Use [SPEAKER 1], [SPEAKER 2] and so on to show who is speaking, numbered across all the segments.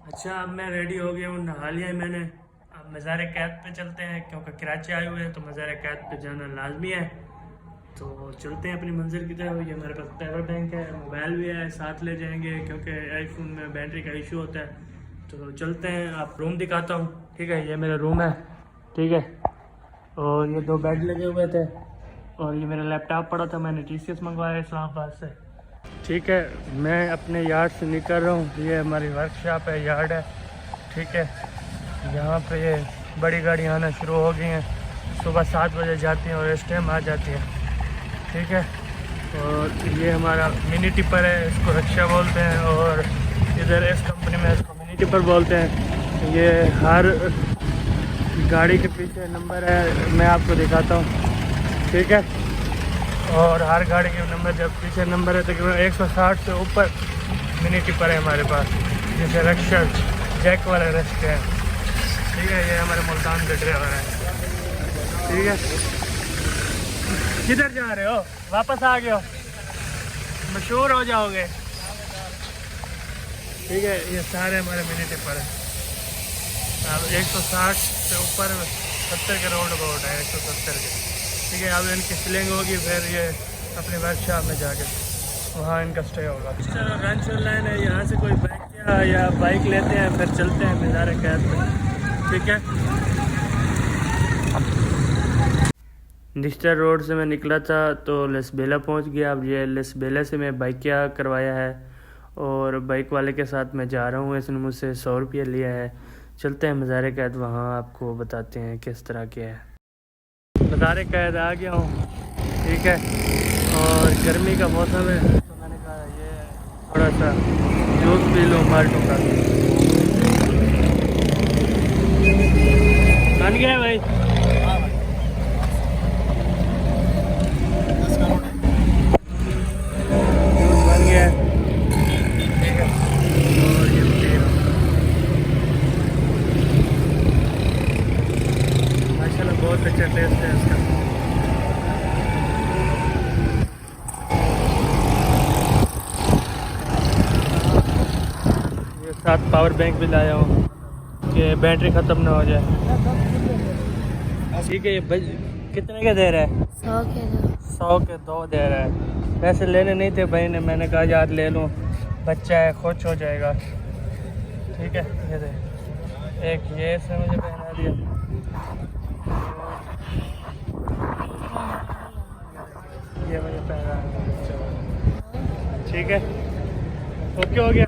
[SPEAKER 1] अच्छा, अब मैं रेडी हो गया हूँ, नहा लिया है मैंने। अब मज़ार कैद पे चलते हैं क्योंकि कराची आए हुए हैं तो मज़ार कैद पे जाना लाजमी है। तो चलते हैं अपनी मंजिल की तरफ। ये हमारे पास पावर बैंक है, मोबाइल भी है, साथ ले जाएंगे क्योंकि आईफोन में बैटरी का इशू होता है। तो चलते हैं, आप रूम दिखाता हूँ। ठीक है, ये मेरा रूम है। ठीक है, और ये 2 बेड लगे हुए थे और ये मेरा लैपटॉप पड़ा था, मैंने TCS मंगवाया इस्लामाबाद से। ठीक है, मैं अपने यार्ड से निकल रहा हूँ। ये हमारी वर्कशॉप है, यार्ड है। ठीक है, यहाँ पे ये बड़ी गाड़ी आना शुरू हो गई हैं। सुबह 7 बजे जाती हैं और इस टाइम आ जाती हैं। ठीक है, और ये हमारा मिनी टिपर है, इसको रक्षा बोलते हैं, और इधर इस कंपनी में इसको मिनी टिपर बोलते हैं। ये हर गाड़ी के पीछे नंबर है, मैं आपको दिखाता हूँ। ठीक है, और हर गाड़ी के नंबर, जब पीछे नंबर है तकरीबन 160 से ऊपर मिनी टिपर है हमारे पास, जैसे रक्षा जैक वाले रस्ते हैं। ठीक है, ये हमारे मुल्तान के ड्राइवर हैं। ठीक है, किधर जा रहे हो? वापस आ गए हो, मशहूर हो जाओगे। ठीक है, ये सारे हमारे मिनी टिपर हैं। अब 160 से ऊपर 70 के रोड बोर्ड है, 170 के। ठीक है, अब इनकी सिलिंग होगी, फिर ये अपनी वर्कशॉप में जाके वहाँ इनका स्टे होगा। चलो, रंच लाइन है, यहाँ से कोई बाइक या बाइक लेते हैं, फिर चलते हैं मज़ार कैद पे। ठीक है, निश्चर रोड से मैं निकला था तो लसबेला पहुंच गया। अब ये लसबेला से मैं बाइक क्या करवाया है और बाइक वाले के साथ मैं जा रहा हूँ। इसने मुझसे 100 रुपये लिया है। चलते हैं मज़ार कैद, वहाँ आपको बताते हैं किस तरह के है। मज़ार कैद आ गया हूँ। ठीक है, और गर्मी का मौसम है तो मैंने कहा ये थोड़ा सा जूस पी लो माल्टों का। बन गया भाई? जूस बन गया है। ठीक है, और ये पी रहा हूँ। माशाल्लाह बहुत अच्छा टेस्ट है इसका। ये साथ पावर बैंक भी लाया हूँ कि बैटरी ख़त्म ना हो जाए। ठीक है, ये कितने के दे रहा है? 100 के 2 दे रहा है। पैसे लेने नहीं थे भाई ने, मैंने कहा यार ले लूँ, बच्चा है खुश हो जाएगा। ठीक है, ये दे एक, ये इसने मुझे पहना दिया। ये मुझे पहना दिया। ठीक है, ओके हो गया।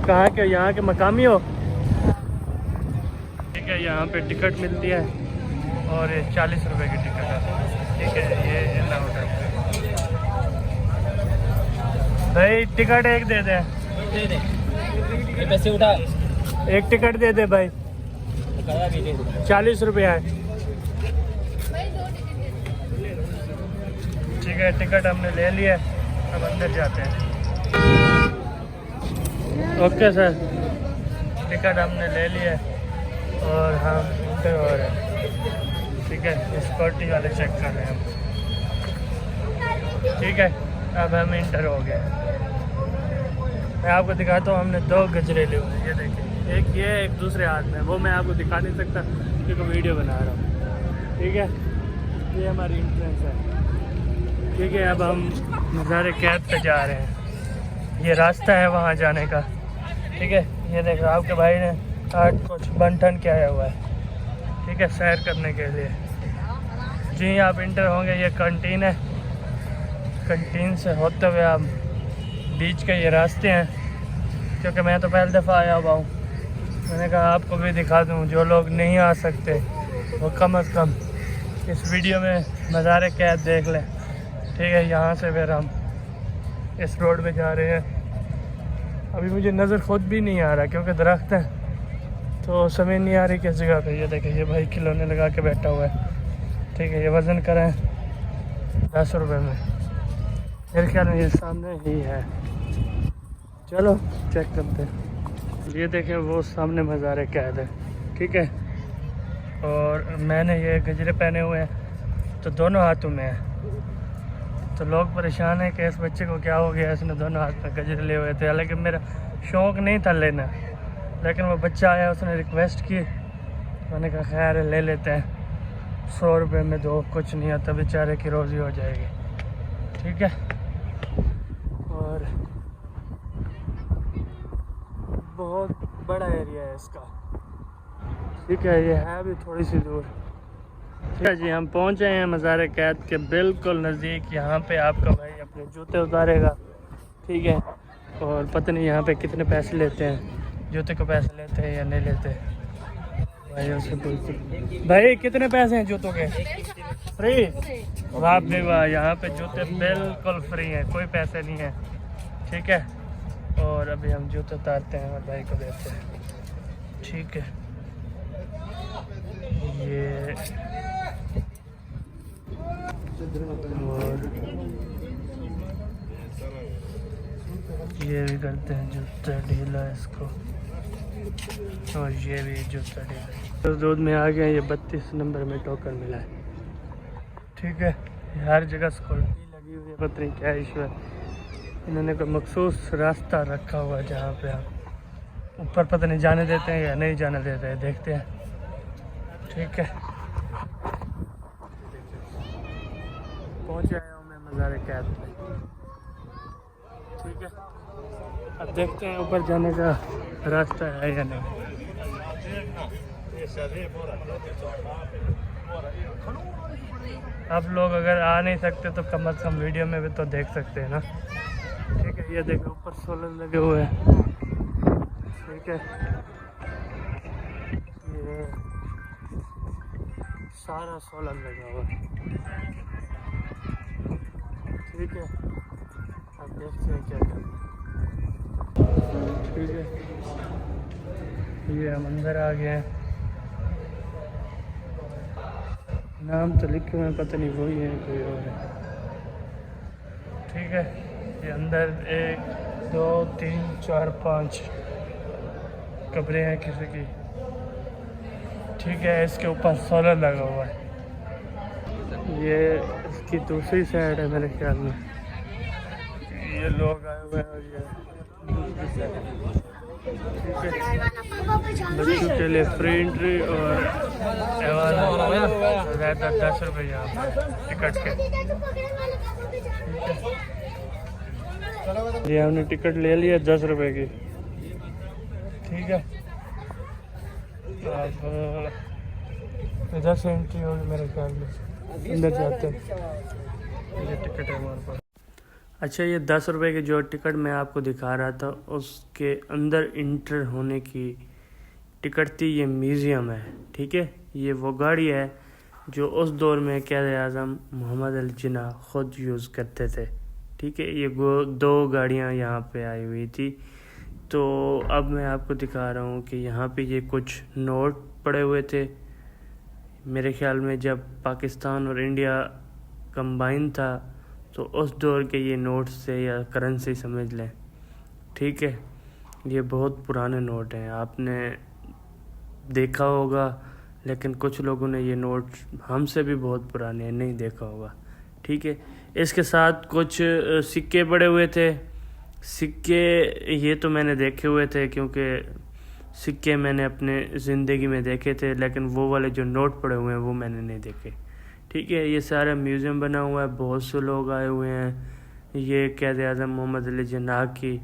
[SPEAKER 1] कहाँ के? यहाँ के मकामी हो? ठीक है, यहाँ पे टिकट मिलती है और ये 40 रुपए की टिकट है। ठीक है, ये अलाउड है भाई। टिकट एक दे दे,
[SPEAKER 2] ये पैसे उठा,
[SPEAKER 1] एक टिकट दे दे भाई। 40 रुपया है। ठीक है, टिकट हमने ले लिया, अब अंदर जाते हैं। ओके सर, टिकट हमने ले लिया और हम इंटर हो रहे हैं। ठीक है, सिक्योरिटी वाले चेक कर रहे हैं हम। ठीक है, अब हम इंटर हो गए। मैं आपको दिखाता हूँ, हमने 2 गजरे लिए हुए हैं। ये देखिए, एक ये, एक दूसरे हाथ में, वो मैं आपको दिखा नहीं सकता क्योंकि वीडियो बना रहा हूँ। ठीक है, ये हमारी इंट्रेंस है। ठीक है, अब हम मज़ार कैद पे जा रहे हैं। ये रास्ता है वहाँ जाने का। ठीक है, ये देखो आपके भाई ने आज कुछ बंटन किया हुआ है। ठीक है, सैर करने के लिए। जी, आप इंटर होंगे, ये कैंटीन है। कैंटीन से होते हुए आप बीच के ये रास्ते हैं, क्योंकि मैं तो पहली दफ़ा आया हुआ हूँ। मैंने कहा आपको भी दिखा दूँ, जो लोग नहीं आ सकते वो कम अज़ कम इस वीडियो में मज़ार कैद देख लें। ठीक है, यहाँ से फिर हम इस रोड पे जा रहे हैं। अभी मुझे नज़र खुद भी नहीं आ रहा क्योंकि दरख्त है, तो समझ नहीं आ रही किस जगह पे। ये देखिए, ये भाई खिलौने लगा के बैठा हुआ है। ठीक है, ये वज़न करें 10 रुपये में, मेरे ख्याल में ये सामने ही है। चलो चेक करते हैं। ये देखें, वो सामने मज़ार कैद है। ठीक है, और मैंने ये गजरे पहने हुए हैं तो दोनों हाथों में है। तो लोग परेशान हैं कि इस बच्चे को क्या हो गया, इसने दोनों हाथ में गजरे लिए हुए थे। हालांकि मेरा शौक़ नहीं था लेना, लेकिन वो बच्चा आया, उसने रिक्वेस्ट की, मैंने कहा खैर है, ले लेते हैं। 100 रुपये में तो कुछ नहीं आता, बेचारे की रोज़ी हो जाएगी। ठीक है, और बहुत बड़ा एरिया है इसका। ठीक है, ये है भी थोड़ी सी दूर। ठीक है जी, हम पहुँचे हैं मज़ार कैद के बिल्कुल नज़दीक। यहाँ पे आपका भाई अपने जूते उतारेगा। ठीक है, और पता नहीं यहाँ पे कितने पैसे लेते हैं, जूते को पैसे लेते हैं या नहीं लेते। भाई उससे पूछते, भाई कितने पैसे हैं जूतों के? फ्री? वाह भाई वाह, यहाँ पे जूते बिल्कुल फ्री हैं, कोई पैसे नहीं है। ठीक है, और अभी हम जूते उतारते हैं और भाई को देते हैं। ठीक है, ये और ये भी करते हैं जूता ढीला इसको, और ये भी जूता ढीला। तो दूध में आ गया, ये 32 नंबर में टोकन मिला है। ठीक है, हर जगह सिक्योरिटी लगी हुई है, पता नहीं क्या इशू है। इन्होंने कोई मखसूस रास्ता रखा हुआ है जहाँ पे आप ऊपर पता नहीं जाने देते हैं या नहीं जाने देते हैं, देखते हैं। ठीक है, पहुँच आया हूँ मैं मज़ार कैद में। ठीक है, अब देखते हैं ऊपर जाने का रास्ता है या नहीं। आप लोग अगर आ नहीं सकते तो कम से कम वीडियो में भी तो देख सकते हैं ना। ठीक है, ये देखो ऊपर सोलर लगे हुए हैं। ठीक है, ये सारा सोलर लगा हुआ है। ठीक है, अब देखते हैं क्या करना। ठीक है, ये हम अंदर आ गए हैं। नाम तो लिखे हुए हैं, पता नहीं वही है कोई और है। ठीक है, ये अंदर 1 2 3 4 5 कमरे हैं किसी की। ठीक है, इसके ऊपर सोलर लगा हुआ है। ये इसकी दूसरी साइड है मेरे ख्याल में। ये लोग आए हुए हैं और ये दूसरी साइड। ठीक है, बच्चों के लिए फ्री एंट्री और ज़्यादा 10 रुपये यहाँ टिकट के। ये हमने टिकट ले लिया 10 रुपये की। ठीक है, अब इधर से एंट्री होगी मेरे ख्याल में, अंदर जाते हैं। ये टिकट है हमारे पास। अच्छा, ये 10 रुपये की जो टिकट मैं आपको दिखा रहा था, उसके अंदर इंटर होने की टिकट थी। ये म्यूज़ियम है। ठीक है, ये वो गाड़ी है जो उस दौर में क़ायद आज़म मोहम्मद अली जिन्ना ख़ुद यूज़ करते थे। ठीक है, ये 2 गाड़ियाँ यहाँ पे आई हुई थी। तो अब मैं आपको दिखा रहा हूँ कि यहाँ पे ये कुछ नोट पड़े हुए थे। मेरे ख्याल में जब पाकिस्तान और इंडिया कंबाइन था तो उस दौर के ये नोट्स से या करेंसी समझ लें। ठीक है, ये बहुत पुराने नोट हैं, आपने देखा होगा, लेकिन कुछ लोगों ने ये नोट हमसे भी बहुत पुराने हैं, नहीं देखा होगा। ठीक है, इसके साथ कुछ सिक्के पड़े हुए थे। सिक्के ये तो मैंने देखे हुए थे, क्योंकि सिक्के मैंने अपने ज़िंदगी में देखे थे, लेकिन वो वाले जो नोट पड़े हुए हैं वो मैंने नहीं देखे। ठीक है, ये सारा म्यूज़ियम बना हुआ है, बहुत से लोग आए हुए हैं। ये क़ायद आज़म मोहम्मद अली जिन्ना की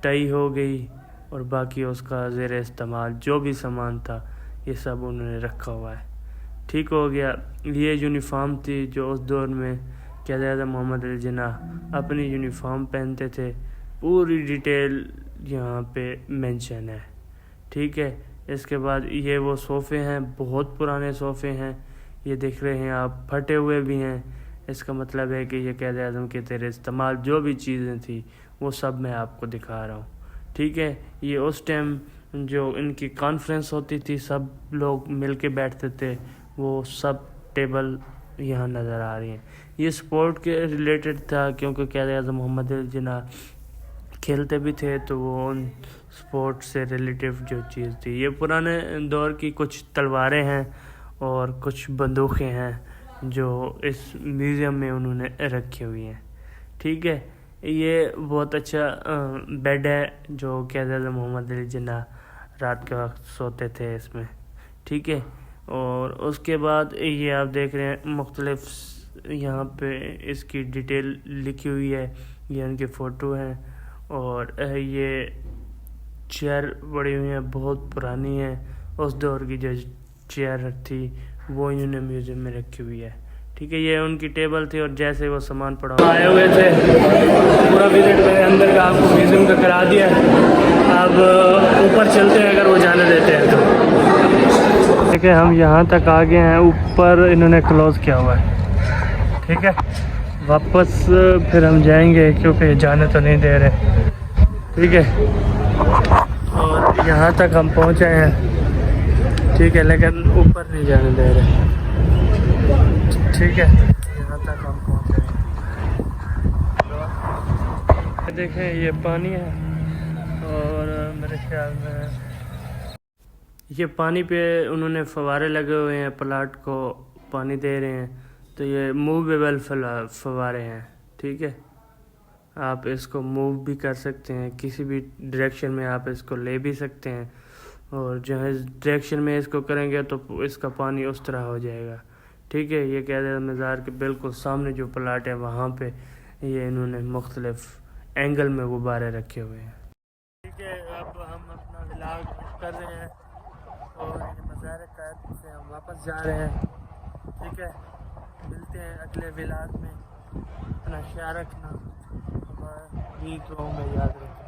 [SPEAKER 1] टाई हो गई और बाकी उसका ज़ेर इस्तेमाल जो भी सामान था ये सब उन्होंने रखा हुआ है। ठीक हो गया, ये यूनिफॉर्म थी जो उस दौर में क़ायद आज़म मोहम्मद अली जिन्ना अपनी यूनिफॉर्म पहनते थे। पूरी डिटेल यहाँ पे मेंशन है। ठीक है, इसके बाद ये वो सोफ़े हैं, बहुत पुराने सोफ़े हैं। ये देख रहे हैं आप, फटे हुए भी हैं। इसका मतलब है कि ये क़ायद आज़म के तेरे इस्तेमाल जो भी चीज़ें थी वो सब मैं आपको दिखा रहा हूँ। ठीक है, ये उस टाइम जो इनकी कॉन्फ्रेंस होती थी, सब लोग मिल के बैठते थे, वो सब टेबल यहाँ नज़र आ रही हैं। ये स्पोर्ट के रिलेटेड था, क्योंकि क़ायद आज़म मोहम्मद अली जिन्ना खेलते भी थे, तो वो उन स्पोर्ट से रिलेटिव जो चीज़ थी। ये पुराने दौर की कुछ तलवारें हैं और कुछ बंदूकें हैं जो इस म्यूज़ियम में उन्होंने रखी हुई हैं। ठीक है, ये बहुत अच्छा बेड है जो कहते थे मोहम्मद अली जिन्ना रात के वक्त सोते थे इसमें, ठीक है। और उसके बाद ये आप देख रहे हैं मुख्तलिफ यहाँ पे इसकी डिटेल लिखी हुई है, ये उनकी फ़ोटो हैं। और ये चेयर पड़ी हुई हैं, बहुत पुरानी है, उस दौर की जो चेयर थी वो इन्होंने म्यूज़ियम में रखी हुई है, ठीक है। ये उनकी टेबल थी और जैसे वो सामान पड़ा आए हुए थे, पूरा विजिट मैंने अंदर का आपको म्यूज़ियम का करा दिया। अब ऊपर चलते हैं अगर वो जाने देते हैं तो। ठीक है, हम यहाँ तक आ गए हैं, ऊपर इन्होंने क्लोज़ किया हुआ है, ठीक है। वापस फिर हम जाएंगे क्योंकि जाने तो नहीं दे रहे, ठीक है। और यहाँ तक हम पहुँचे हैं, ठीक है, लेकिन ऊपर नहीं जाने दे रहे, ठीक है। यहाँ तक हम पहुँचे हैं, देखें ये पानी है और मेरे ख्याल में ये पानी पे उन्होंने फवारे लगे हुए हैं, प्लाट को पानी दे रहे हैं, तो ये मूवेबल फवारे हैं, ठीक है। आप इसको मूव भी कर सकते हैं, किसी भी डायरेक्शन में आप इसको ले भी सकते हैं, और जहाँ डायरेक्शन में इसको करेंगे तो इसका पानी उस तरह हो जाएगा, ठीक है। ये कहते हैं मज़ार के बिल्कुल सामने जो प्लाट है वहाँ पे ये इन्होंने मुख्तलिफ एंगल में गुब्बारे रखे हुए हैं, ठीक है। अब हम अपना व्लॉग कर रहे हैं और ये मज़ार कायद से हम वापस जा रहे हैं, ठीक है। मिलते हैं अगले व्लॉग में, अपना ख्याल रखना, हमारी दुआओं में याद रखना।